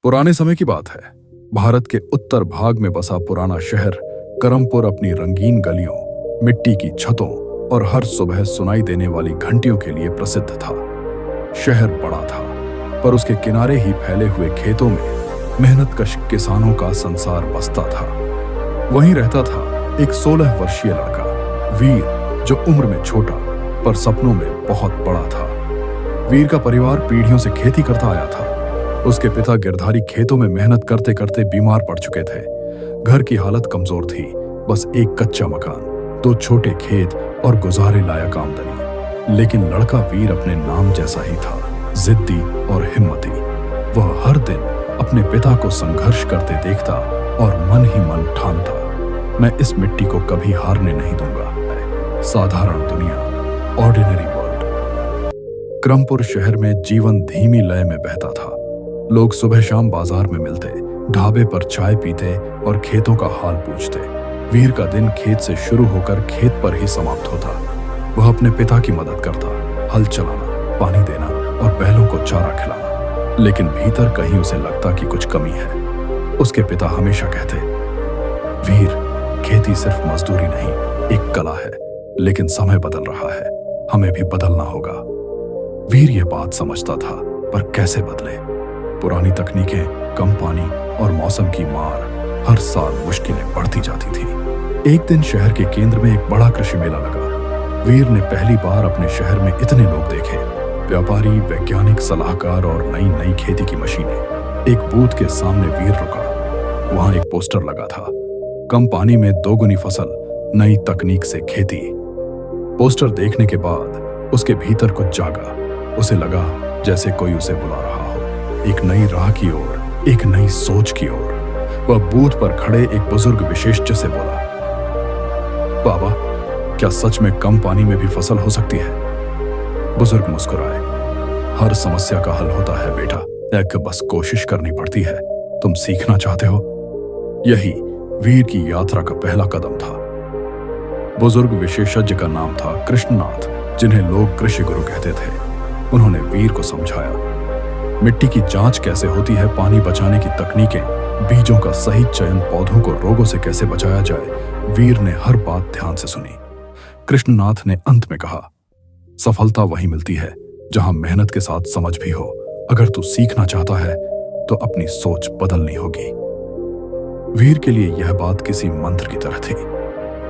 पुराने समय की बात है। भारत के उत्तर भाग में बसा पुराना शहर करमपुर अपनी रंगीन गलियों, मिट्टी की छतों और हर सुबह सुनाई देने वाली घंटियों के लिए प्रसिद्ध था। शहर बड़ा था, पर उसके किनारे ही फैले हुए खेतों में मेहनतकश किसानों का संसार बसता था। वहीं रहता था एक 16 वर्षीय लड़का, वीर, जो उम्र में छोटा पर सपनों में बहुत बड़ा था। वीर का परिवार पीढ़ियों से खेती करता आया था। उसके पिता गिरधारी खेतों में मेहनत करते करते बीमार पड़ चुके थे। घर की हालत कमजोर थी, बस एक कच्चा मकान, 2 छोटे खेत और गुजारे लायक आमदनी। लेकिन लड़का वीर अपने नाम जैसा ही था, जिद्दी और हिम्मती। वह हर दिन अपने पिता को संघर्ष करते देखता और मन ही मन ठानता, मैं इस मिट्टी को कभी हारने नहीं दूंगा। साधारण दुनिया, ऑर्डिनरी वर्ल्ड। करमपुर शहर में जीवन धीमी लय में बहता था। लोग सुबह शाम बाजार में मिलते, ढाबे पर चाय पीते और खेतों का हाल पूछते। वीर का दिन खेत से शुरू होकर खेत पर ही समाप्त होता। वह अपने पिता की मदद करता, हल चलाना, पानी देना और बैलों को चारा खिलाना। लेकिन भीतर कहीं उसे लगता कि कुछ कमी है। उसके पिता हमेशा कहते, वीर, खेती सिर्फ मजदूरी नहीं, एक कला है। लेकिन समय बदल रहा है, हमें भी बदलना होगा। वीर यह बात समझता था, पर कैसे बदले? पुरानी तकनीकें, कम पानी और मौसम की मार, हर साल मुश्किलें बढ़ती जाती थी। एक दिन शहर के केंद्र में एक बड़ा कृषि मेला लगा। वीर ने पहली बार अपने शहर में इतने लोग देखे, व्यापारी, वैज्ञानिक, सलाहकार और नई नई खेती की मशीनें। एक बूथ के सामने वीर रुका। वहां एक पोस्टर लगा था, कम पानी में 2 गुनी फसल, नई तकनीक से खेती। पोस्टर देखने के बाद उसके भीतर कुछ जागा। उसे लगा जैसे कोई उसे बुला रहा हो, एक नई राह की ओर, एक नई सोच की ओर। वह बूथ पर खड़े एक बुजुर्ग विशेषज्ञ से बोला, बाबा, क्या सच में कम पानी में भी फसल हो सकती है? बुजुर्ग मुस्कुराए, हर समस्या का हल होता है बेटा, एक बस कोशिश करनी पड़ती है। तुम सीखना चाहते हो? यही वीर की यात्रा का पहला कदम था। बुजुर्ग विशेषज्ञ का नाम था कृष्णनाथ, जिन्हें लोग कृषि गुरु कहते थे। उन्होंने वीर को समझाया, मिट्टी की जांच कैसे होती है, पानी बचाने की तकनीकें, बीजों का सही चयन, पौधों को रोगों से कैसे बचाया जाए। वीर ने हर बात ध्यान से सुनी। कृष्णनाथ ने अंत में कहा, सफलता वहीं मिलती है जहां मेहनत के साथ समझ भी हो। अगर तू सीखना चाहता है तो अपनी सोच बदलनी होगी। वीर के लिए यह बात किसी मंत्र की तरह थी।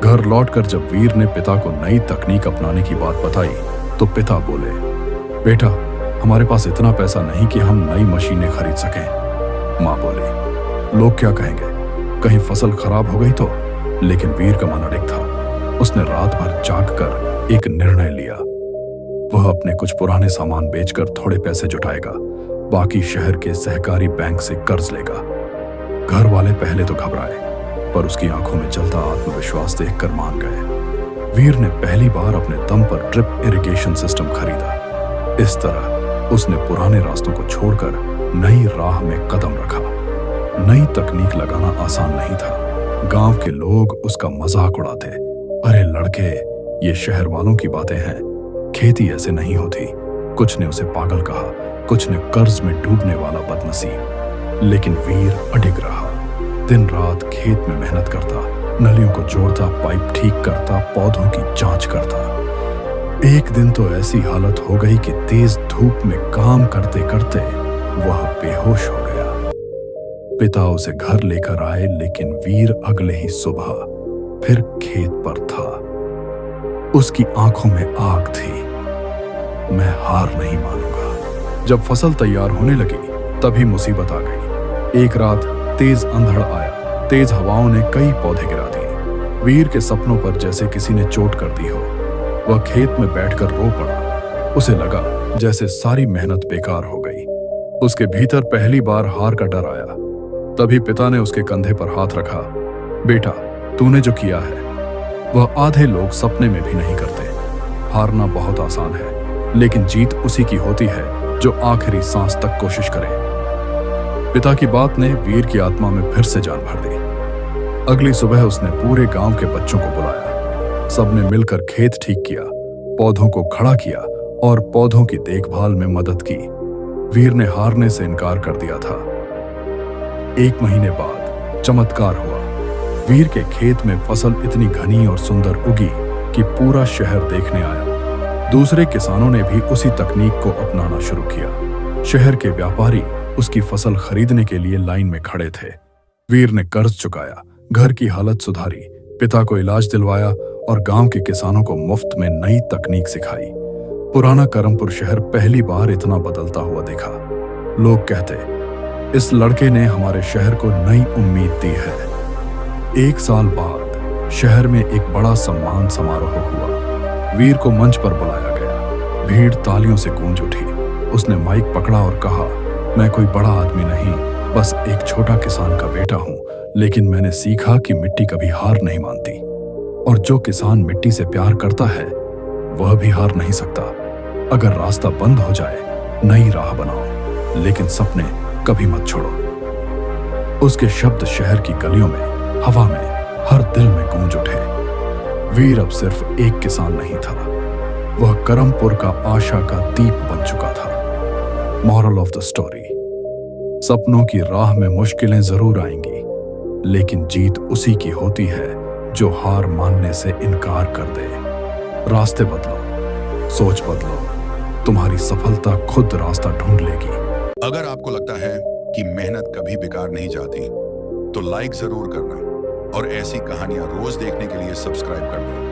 घर लौटकर जब वीर ने पिता को नई तकनीक अपनाने की बात बताई तो पिता बोले, बेटा, हमारे पास इतना पैसा नहीं कि हम नई मशीनें खरीद सकें। मां बोली, लोग क्या कहेंगे, कहीं फसल खराब हो गई तो? लेकिन वीर का मन अड़िग था। उसने रात भर जाग कर एक निर्णय लिया। वह अपने कुछ पुराने सामान बेचकर थोड़े पैसे जुटाएगा, बाकी शहर के सहकारी बैंक से कर्ज लेगा। घर वाले पहले तो घबराए, पर उसकी आंखों में जलता आत्मविश्वास देखकर मान गए। वीर ने पहली बार अपने दम पर ड्रिप इरिगेशन सिस्टम खरीदा। इस तरह उसने पुराने रास्तों को छोड़कर नई राह में कदम रखा। नई तकनीक लगाना आसान नहीं था। गांव के लोग उसका मजाक उड़ाते, अरे लड़के, ये शहर वालों की बातें हैं, खेती ऐसे नहीं होती। कुछ ने उसे पागल कहा, कुछ ने कर्ज में डूबने वाला बदनसीब। लेकिन वीर अडिग रहा। दिन रात खेत में मेहनत करता, नलियों को जोड़ता, पाइप ठीक करता, पौधों की जांच करता। एक दिन तो ऐसी हालत हो गई कि तेज धूप में काम करते करते वह बेहोश हो गया। पिता उसे घर लेकर आए, लेकिन वीर अगले ही सुबह फिर खेत पर था। उसकी आंखों में आग थी। मैं हार नहीं मानूंगा। जब फसल तैयार होने लगी तभी मुसीबत आ गई। एक रात तेज अंधड़ आया। तेज हवाओं ने कई पौधे गिरा दिए। वीर के सपनों पर जैसे किसी ने चोट कर दी हो। वह खेत में बैठकर रो पड़ा। उसे लगा जैसे सारी मेहनत बेकार हो गई। उसके भीतर पहली बार हार का डर आया। तभी पिता ने उसके कंधे पर हाथ रखा, बेटा, तूने जो किया है वह आधे लोग सपने में भी नहीं करते। हारना बहुत आसान है, लेकिन जीत उसी की होती है जो आखिरी सांस तक कोशिश करे। पिता की बात ने वीर की आत्मा में फिर से जान भर दी। अगली सुबह उसने पूरे गांव के बच्चों को बुलाया। सबने मिलकर खेत ठीक किया, पौधों को खड़ा किया और पौधों की देखभाल में मदद की। वीर ने हारने से इनकार कर दिया था। 1 महीने बाद चमत्कार हुआ। वीर के खेत में फसल इतनी घनी और सुंदर उगी कि पूरा शहर देखने आया। दूसरे किसानों ने भी उसी तकनीक को अपनाना शुरू किया। शहर के व्यापारी उसकी फसल खरीदने के लिए लाइन में खड़े थे। वीर ने कर्ज चुकाया, घर की हालत सुधारी, पिता को इलाज दिलवाया और गांव के किसानों को मुफ्त में नई तकनीक सिखाई। पुराना करमपुर शहर पहली बार इतना बदलता हुआ दिखा। लोग कहते, इस लड़के ने हमारे शहर को नई उम्मीद दी है। 1 साल बाद शहर में एक बड़ा सम्मान समारोह हुआ। वीर को मंच पर बुलाया गया। भीड़ तालियों से गूंज उठी। उसने माइक पकड़ा और कहा, मैं कोई बड़ा आदमी नहीं, बस एक छोटा किसान का बेटा हूं, लेकिन मैंने सीखा कि मिट्टी कभी हार नहीं मानती और जो किसान मिट्टी से प्यार करता है वह भी हार नहीं सकता। अगर रास्ता बंद हो जाए, नई राह बनाओ, लेकिन सपने कभी मत छोड़ो। उसके शब्द शहर की गलियों में, हवा में, हर दिल में गूंज उठे। वीर अब सिर्फ एक किसान नहीं था, वह करमपुर का आशा का दीप बन चुका था। मॉरल ऑफ द स्टोरी, सपनों की राह में मुश्किलें जरूर आएंगी, लेकिन जीत उसी की होती है जो हार मानने से इनकार कर दे। रास्ते बदलो, सोच बदलो, तुम्हारी सफलता खुद रास्ता ढूंढ लेगी। अगर आपको लगता है कि मेहनत कभी बेकार नहीं जाती, तो लाइक जरूर करना और ऐसी कहानियां रोज देखने के लिए सब्सक्राइब कर दो।